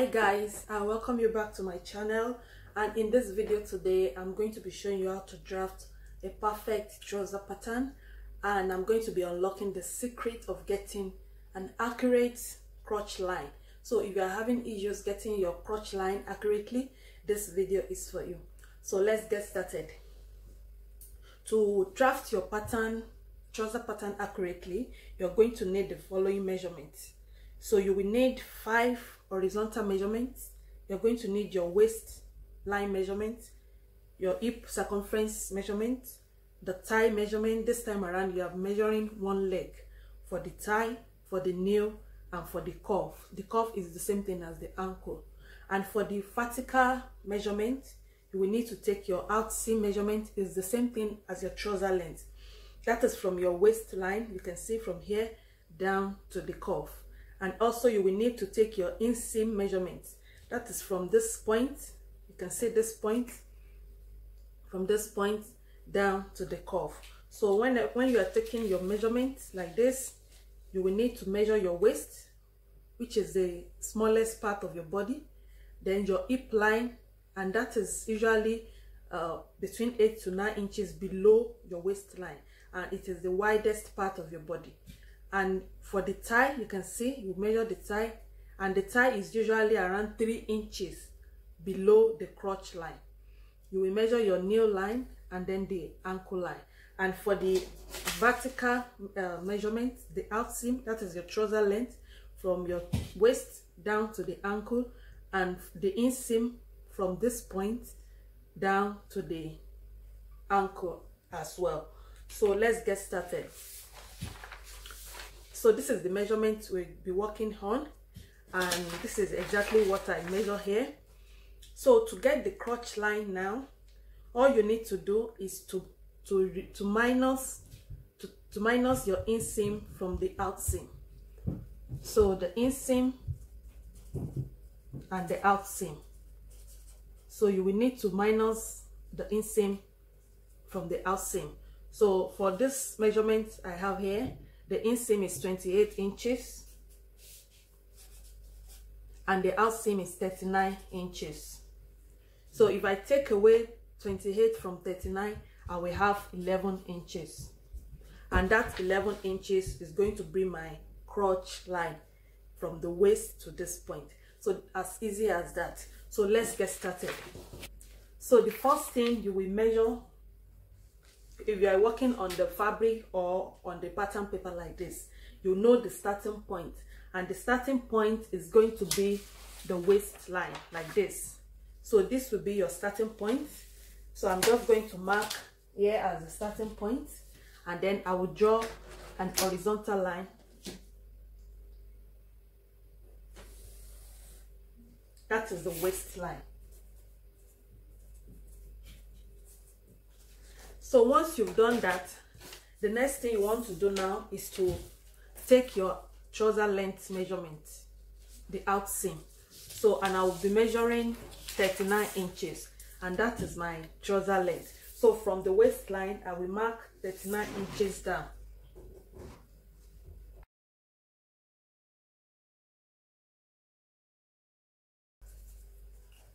guys, I welcome you back to my channel, and in this video today I'm going to be showing you how to draft a perfect trouser pattern, and I'm going to be unlocking the secret of getting an accurate crotch line. So if you are having issues getting your crotch line accurately, this video is for you. So let's get started. To draft your trouser pattern accurately, you're going to need the following measurements. So you will need 5 horizontal measurements. You're going to need your waist line measurement, your hip circumference measurement, the thigh measurement. This time around you are measuring one leg for the thigh, for the knee, and for the cuff. The cuff is the same thing as the ankle. And for the vertical measurement, you will need to take your outseam measurement. Is the same thing as your trouser length. That is from your waistline. You can see from here down to the cuff. And also you will need to take your inseam measurements. That is from this point. You can see this point, from this point down to the cuff. So when you are taking your measurements like this, you will need to measure your waist, which is the smallest part of your body, then your hip line, and that is usually between 8 to 9 inches below your waistline, and it is the widest part of your body. And for the thigh, you can see you measure the thigh, and the thigh is usually around 3 inches below the crotch line. You will measure your knee line and then the ankle line. And for the vertical measurement, the outseam, that is your trouser length from your waist down to the ankle, and the inseam from this point down to the ankle as well. So let's get started. So this is the measurement we'll be working on, and this is exactly what I measure here. So to get the crotch line now, all you need to do is to minus your inseam from the outseam. So the inseam and the outseam. So you will need to minus the inseam from the outseam. So for this measurement I have here, the inseam is 28 inches and the outseam is 39 inches. So if I take away 28 from 39, I will have 11 inches. And that 11 inches is going to be my crotch line from the waist to this point. So as easy as that. So let's get started. So the first thing you will measure, if you are working on the fabric or on the pattern paper like this, you know the starting point, and the starting point is going to be the waistline like this. So this will be your starting point. So I'm just going to mark here as the starting point, and then I will draw an horizontal line that is the waistline. So once you've done that, the next thing you want to do now is to take your trouser length measurement, the outseam. So, and I will be measuring 39 inches, and that is my trouser length. So from the waistline, I will mark 39 inches down.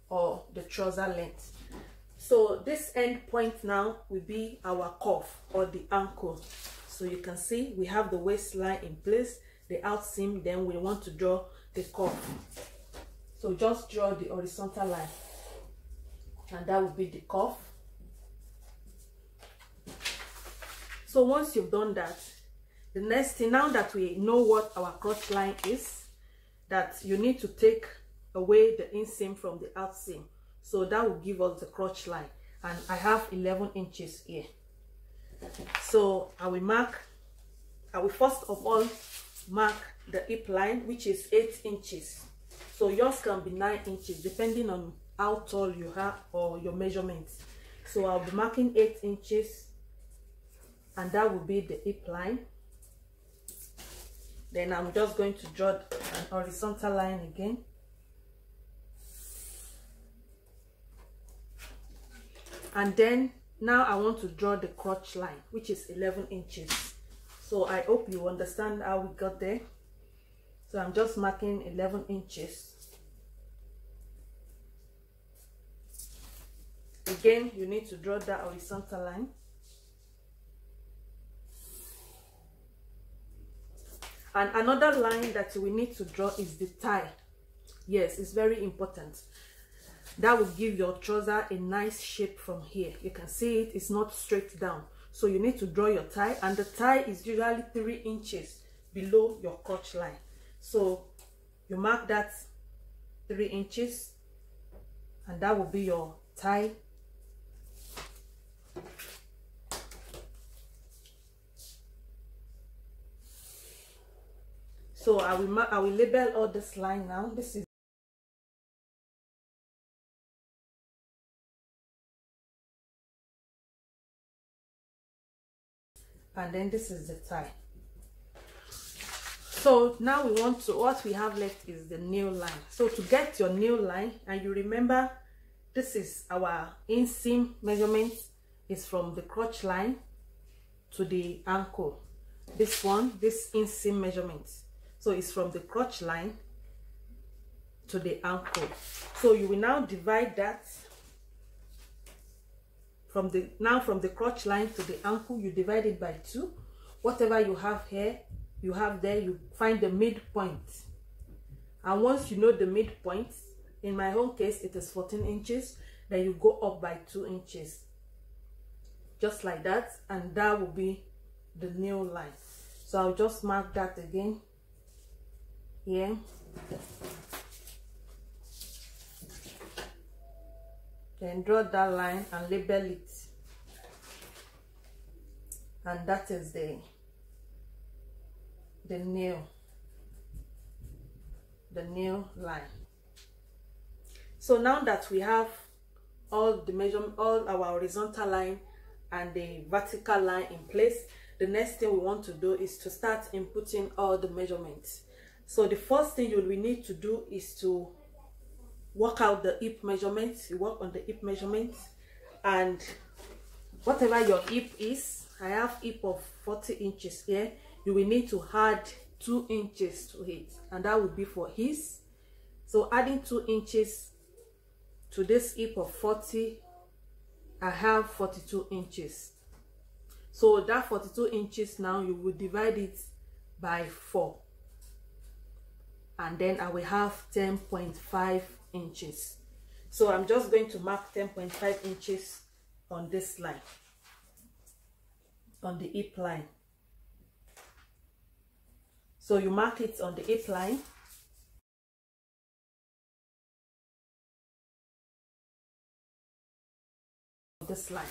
Or the trouser length. So this end point now will be our cuff or the ankle. So you can see we have the waistline in place, the outseam, then we want to draw the cuff. So just draw the horizontal line, and that will be the cuff. So once you've done that, the next thing, now that we know what our crotch line is, that you need to take away the inseam from the outseam. So that will give us the crotch line, and I have 11 inches here. So I will first of all mark the hip line, which is 8 inches. So yours can be 9 inches depending on how tall you are or your measurements. So I'll be marking 8 inches, and that will be the hip line. Then I'm just going to draw an horizontal line again. And then now I want to draw the crotch line, which is 11 inches. So I hope you understand how we got there. So I'm just marking 11 inches. again you need to draw that horizontal line. And another line that we need to draw is the tie. Yes, it's very important. That will give your trouser a nice shape from here. You can see it, it's not straight down. So you need to draw your tie, and the tie is usually 3 inches below your crotch line. So you mark that 3 inches, and that will be your tie. So I will label all this line now. This is, and then this is the tie. So now we want to, what we have left is the nail line. So to get your nail line, and you remember this is our inseam measurement, is from the crotch line to the ankle. This one, this inseam measurement, so it's from the crotch line to the ankle. So you will now divide that from the crotch line to the ankle. You divide it by 2. Whatever you have here, you have there, you find the midpoint. And once you know the midpoint, in my own case it is 14 inches, then you go up by 2 inches, just like that, and that will be the nail line. So I'll just mark that again here. Then draw that line and label it, and that is the nail line. So now that we have all the measurement, all our horizontal line and the vertical line in place, the next thing we want to do is to start inputting all the measurements. So the first thing you will need to do is to work out the hip measurements. You work on the hip measurements, and whatever your hip is, I have hip of 40 inches here. You will need to add 2 inches to it, and that would be for his. So adding 2 inches to this hip of 40, I have 42 inches. So that 42 inches now, you will divide it by 4, and then I will have 10.5 inches. So I'm just going to mark 10.5 inches on this line, on the hip line. So you mark it on the hip line. This line,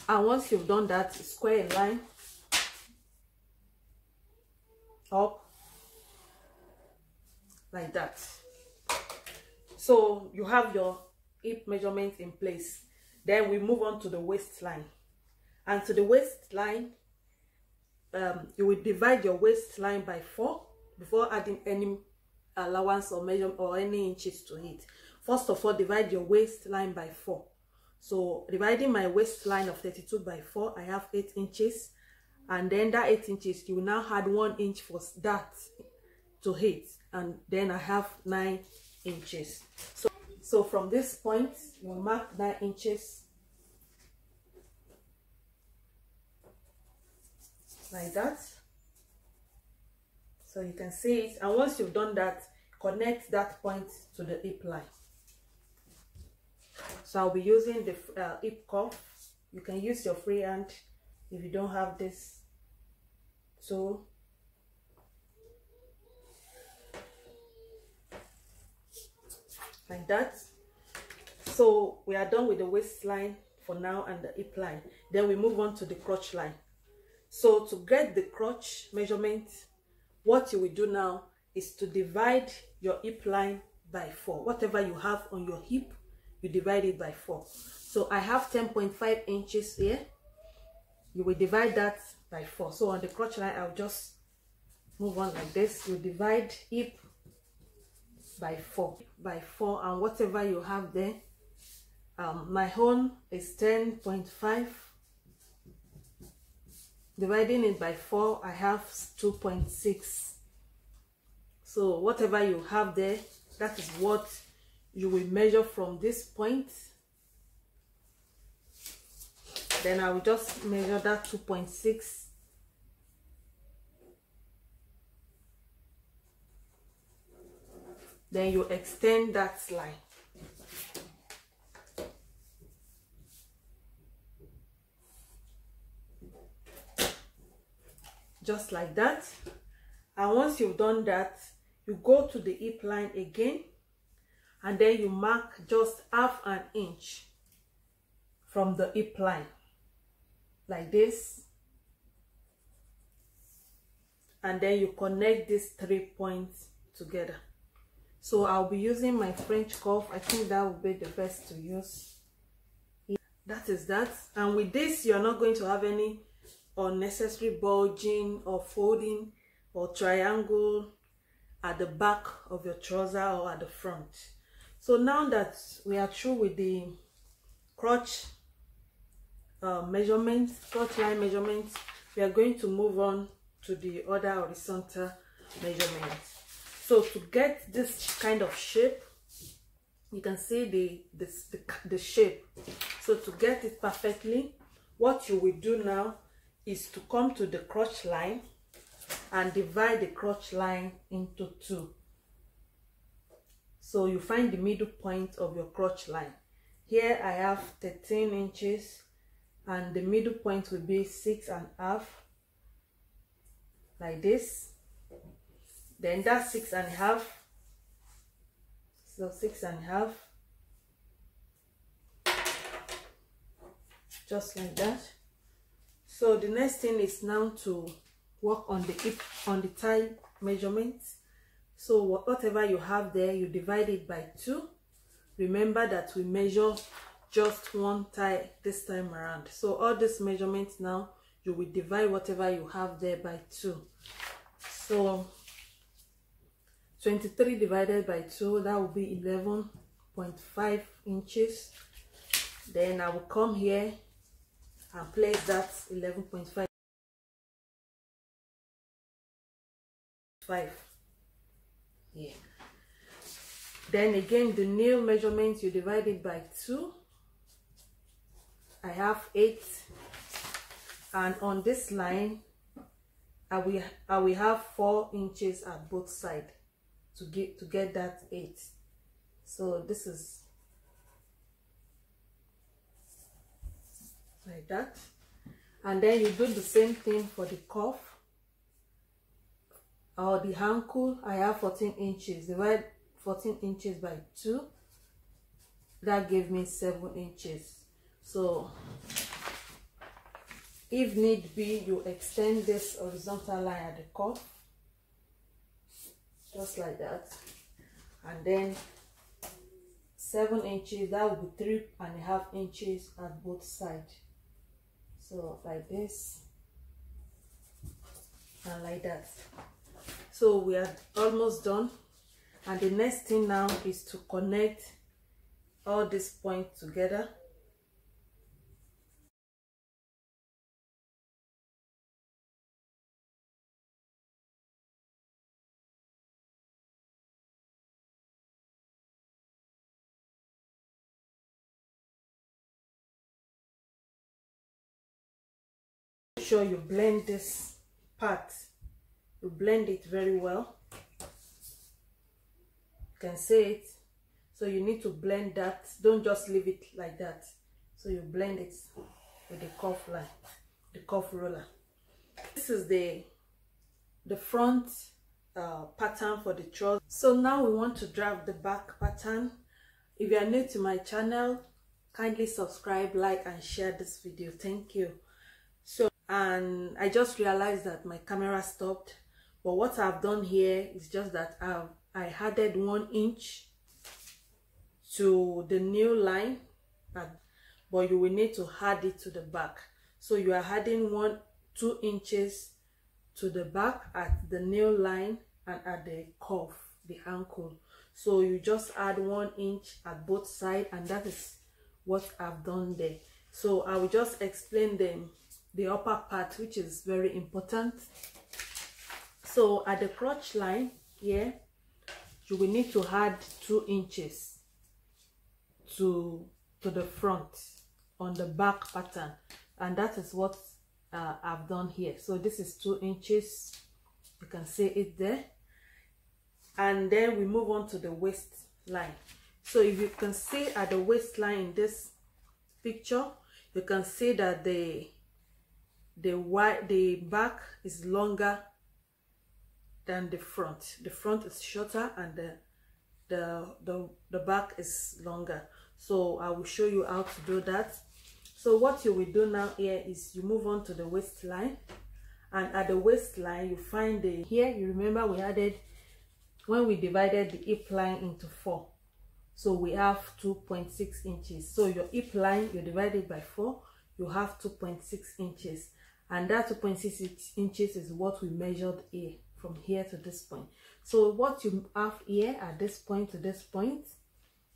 and once you've done that, square a line up like that. So you have your hip measurement in place. Then we move on to the waistline, and to the waistline, you will divide your waistline by 4 before adding any allowance or measure or any inches to it. First of all, divide your waistline by 4. So dividing my waistline of 32 by 4, I have 8 inches, and then that 8 inches, you will now add 1 inch for that to it, and then I have 9 inches. So from this point, you will mark 9 inches like that, so you can see it. And once you've done that, connect that point to the hip line. So I'll be using the hip cuff. You can use your free hand if you don't have this tool. Like that. So we are done with the waistline for now and the hip line. Then we move on to the crotch line. So to get the crotch measurement, what you will do now is to divide your hip line by 4. Whatever you have on your hip, you divide it by 4. So I have 10.5 inches here. You will divide that by 4. So on the crotch line, I'll just move on like this. You divide hip by 4, and whatever you have there, my own is 10.5. Dividing it by 4, I have 2.6. So whatever you have there, that is what you will measure from this point Then I will just measure that 2.6. Then you extend that line. Just like that. And once you've done that, you go to the hip line again, and then you mark just half an inch from the hip line, like this. And then you connect these 3 points together. So I'll be using my French cuff. I think that would be the best to use. That is that. And with this, you're not going to have any unnecessary bulging or folding or triangle at the back of your trouser or at the front. So now that we are through with the crotch measurements, crotch line measurements, we are going to move on to the other horizontal measurements. So to get this kind of shape, you can see the shape. So to get it perfectly, what you will do now is to come to the crotch line and divide the crotch line into 2. So you find the middle point of your crotch line. Here I have 13 inches and the middle point will be 6.5, like this. Then that's 6.5. So 6.5, just like that. So the next thing is now to work on the hip, on the thigh measurements. So whatever you have there, you divide it by 2. Remember that we measure just one thigh this time around. So all these measurements now, you will divide whatever you have there by 2. So 23 divided by 2, that will be 11.5 inches. Then I will come here and place that 11.5. Yeah. Then again, the nail measurement, you divide it by 2. I have 8, and on this line I will have 4 inches at both sides to get that 8. So this is like that. And then you do the same thing for the cuff or the ankle. I have 14 inches. Divide 14 inches by 2. That gave me 7 inches. So if need be, you extend this horizontal line at the cuff, just like that. And then 7 inches, that will be 3.5 inches at both sides. So like this and like that. So we are almost done, and the next thing now is to connect all these points together. Make sure you blend this part, you blend it very well. You can see it. So you need to blend that, don't just leave it like that. So you blend it with the cuff line, the cuff roller. This is the front pattern for the trouser. So now we want to draft the back pattern. If you are new to my channel, kindly subscribe, like and share this video. Thank you. So, and I just realized that my camera stopped, but what I've done here is just that I added 1 inch to the new line, but you will need to add it to the back. So you are adding 2 inches to the back at the nail line and at the cuff, the ankle. So you just add 1 inch at both sides, and that is what I've done there. So I will just explain the upper part, which is very important. So at the crotch line here, you will need to add 2 inches to the front on the back pattern. and that is what I've done here. So this is 2 inches, you can see it there. And then we move on to the waistline. So if you can see at the waistline in this picture, you can see that the back is longer than the front. The front is shorter and the back is longer. So I will show you how to do that. So what you will do now here is you move on to the waistline, and at the waistline you find the, here you remember we added, when we divided the hip line into 4, so we have 2.6 inches. So your hip line, you divide it by 4, you have 2.6 inches, and that 2.6 inches is what we measured here, from here to this point. So what you have here at this point to this point,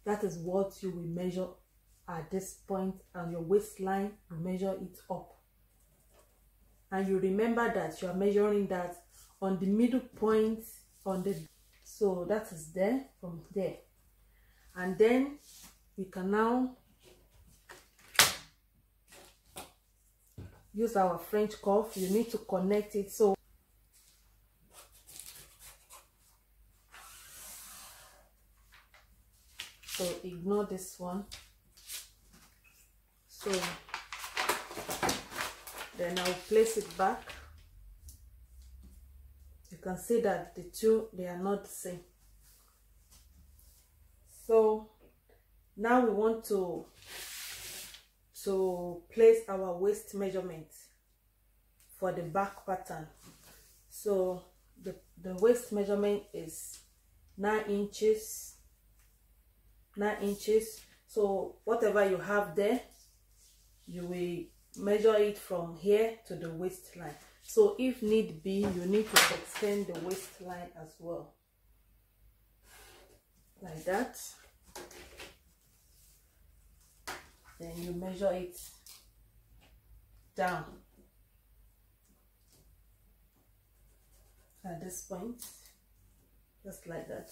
that is what you will measure at this point, and your waistline, you measure it up. And you remember that you are measuring that on the middle point on the, so that is there, from there. And then we can now use our French cuff. You need to connect it. So ignore this one. So then I'll place it back. You can see that the two, they are not the same. So now we want to place our waist measurement for the back pattern. So the waist measurement is 9 inches. 9 inches. So whatever you have there, you will measure it from here to the waistline. So if need be, you need to extend the waistline as well, like that. Then you measure it down at this point, just like that,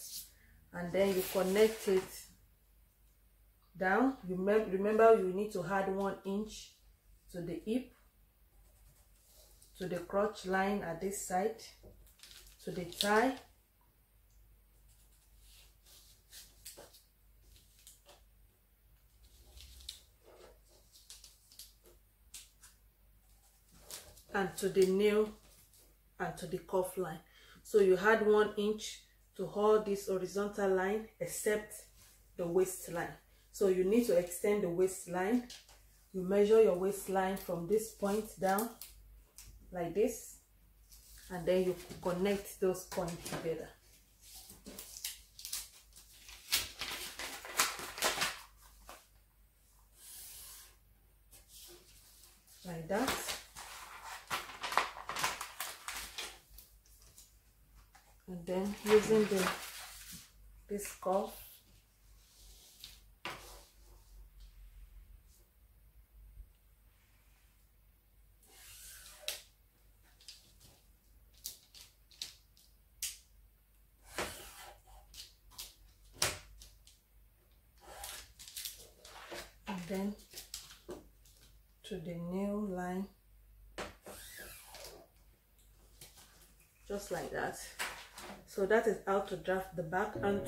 and then you connect it down. You remember you need to add 1 inch to the hip, to the crotch line at this side, to the thigh, and to the nail and to the cuff line. So you add 1 inch to all this horizontal line except the waistline. So you need to extend the waistline. You measure your waistline from this point down like this, and then you connect those points together. Like that. And then using this cuff, and then to the nail line, just like that. So that is how to draft the back and